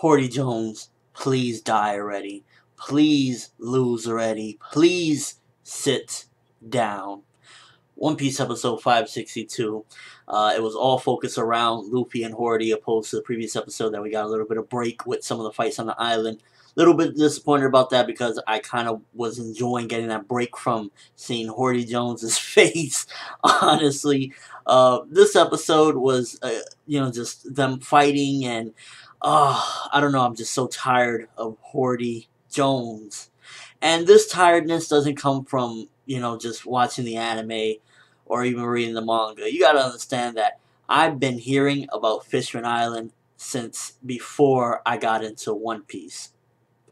Hordy Jones, please die already. Please lose already. Please sit down. One Piece episode 562. It was all focused around Luffy and Hordy, opposed to the previous episode that we got a little bit of break with some of the fights on the island. A little bit disappointed about that because I kind of was enjoying getting that break from seeing Hordy Jones's face. Honestly, this episode was, just them fighting, and I don't know. I'm just so tired of Hordy Jones, and this tiredness doesn't come from just watching the anime or even reading the manga. You gotta understand that I've been hearing about Fishman Island since before I got into One Piece.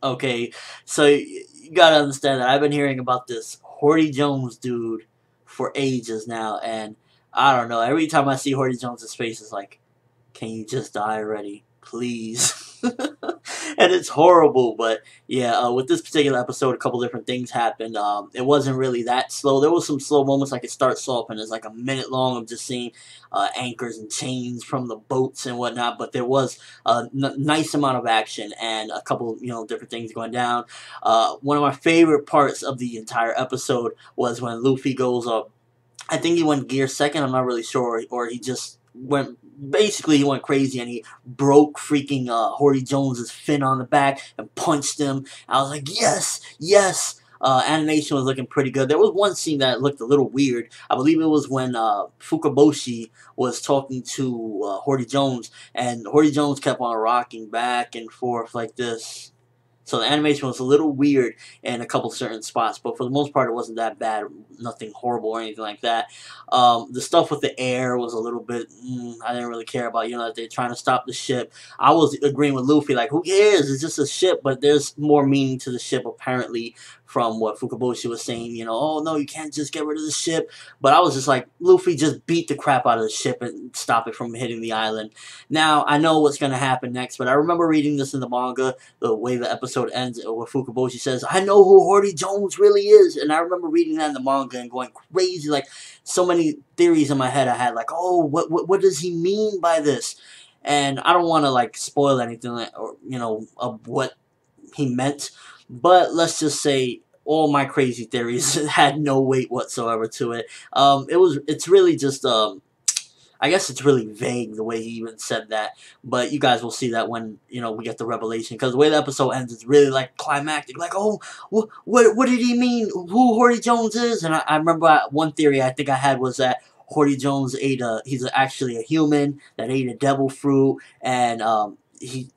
Okay, so you gotta understand that I've been hearing about this Hordy Jones dude for ages now, and I don't know. Every time I see Hordy Jones' face, it's like, can you just die already, please? And it's horrible, but yeah, with this particular episode, a couple different things happened. It wasn't really that slow. There was some slow moments, like it starts off and it's like a minute long of just seeing anchors and chains from the boats and whatnot, but there was a nice amount of action and a couple, different things going down. One of my favorite parts of the entire episode was when Luffy goes up. I think he went gear second, I'm not really sure, or he just went, basically he went crazy and he broke freaking Hordy Jones's fin on the back and punched him. I was like, yes, yes. Animation was looking pretty good. There was one scene that looked a little weird. I believe it was when Fukaboshi was talking to Hordy Jones, and Hordy Jones kept on rocking back and forth like this. So the animation was a little weird in a couple certain spots, but for the most part it wasn't that bad, nothing horrible or anything like that. The stuff with the air was a little bit, I didn't really care about, that they're trying to stop the ship. I was agreeing with Luffy, like, who cares, it's just a ship, but there's more meaning to the ship apparently from what Fukaboshi was saying, oh no, you can't just get rid of the ship. But I was just like, Luffy, just beat the crap out of the ship and stop it from hitting the island. Now, I know what's going to happen next, but I remember reading this in the manga, the way the episode ends, where Fukaboshi says, I know who Hordy Jones really is. And I remember reading that in the manga and going crazy, like, so many theories in my head I had, like, oh, what does he mean by this? And I don't want to, like, spoil anything, or, of what he meant. But let's just say all my crazy theories had no weight whatsoever to it. It's really just, I guess it's really vague the way he even said that. But you guys will see that when, we get the revelation. Because the way the episode ends is really, like, climactic. Like, oh, what did he mean? Who Hordy Jones is? And I remember one theory I think I had was that Hordy Jones he's actually a human that ate a devil fruit. And,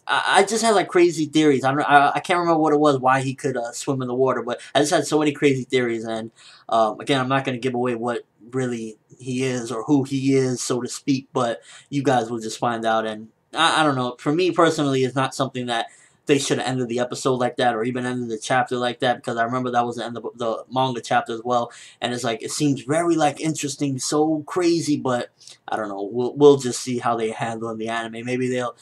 I just had like crazy theories. I can't remember what it was, why he could swim in the water, but I just had so many crazy theories. And again, I'm not going to give away what really he is or who he is, so to speak, but you guys will just find out. And I don't know. For me personally, it's not something that they should have ended the episode like that, or even ended the chapter like that, because I remember that was the end of the manga chapter as well, and it's like, it seems very, like, interesting, so crazy, but I don't know, we'll just see how they handle in the anime. Maybe they'll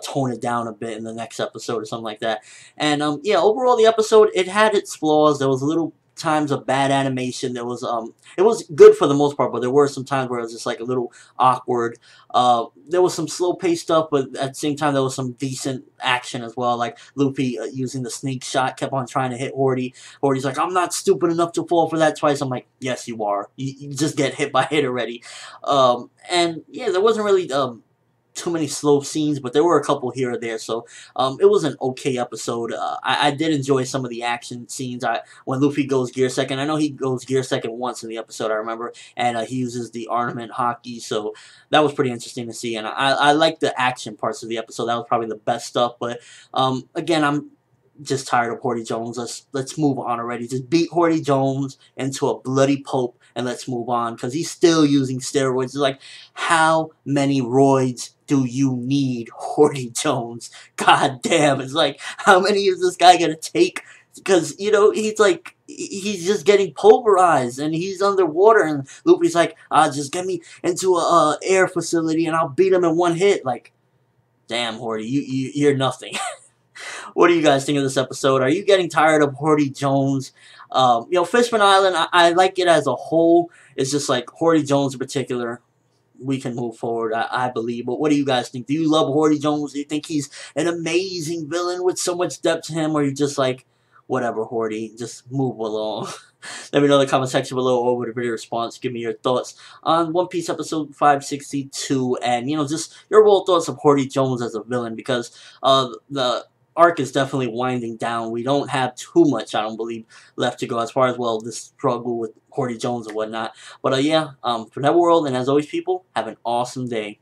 tone it down a bit in the next episode or something like that. And yeah, overall the episode, it had its flaws. There was a little times of bad animation. There was it was good for the most part, but there were some times where it was just like a little awkward. There was some slow paced stuff, but at the same time there was some decent action as well, like Luffy using the snake shot, kept on trying to hit Hordy. Hordy's like, I'm not stupid enough to fall for that twice. I'm like, yes you are, you just get hit by it already. And yeah, there wasn't really too many slow scenes, but there were a couple here or there, so it was an okay episode. I did enjoy some of the action scenes. When Luffy goes gear second, I know he goes gear second once in the episode, I remember, and he uses the ornament hockey, so that was pretty interesting to see, and I like the action parts of the episode. That was probably the best stuff, but again, I'm just tired of Hordy Jones. Let's move on already. Just beat Hordy Jones into a bloody pulp and let's move on, because he's still using steroids. It's like, how many roids do you need, Hordy Jones? God damn, it's like, how many is this guy gonna take? Because, he's like, he's just getting pulverized, and he's underwater, and Luffy's like, just get me into a air facility, and I'll beat him in one hit. Like, damn, Hordy, you're nothing. What do you guys think of this episode? Are you getting tired of Hordy Jones? Fishman Island, I like it as a whole. It's just like Hordy Jones in particular. we can move forward, I believe. But what do you guys think? Do you love Hordy Jones? Do you think he's an amazing villain with so much depth to him? Or are you just like, whatever, Hordy, just move along? Let me know in the comment section below or with a video response. Give me your thoughts on One Piece episode 562 and, just your overall thoughts of Hordy Jones as a villain, because the arc is definitely winding down. We don't have too much, I don't believe, left to go as far as, well, this struggle with Hordy Jones and whatnot. But yeah, ForneverWorld, and as always, people, have an awesome day.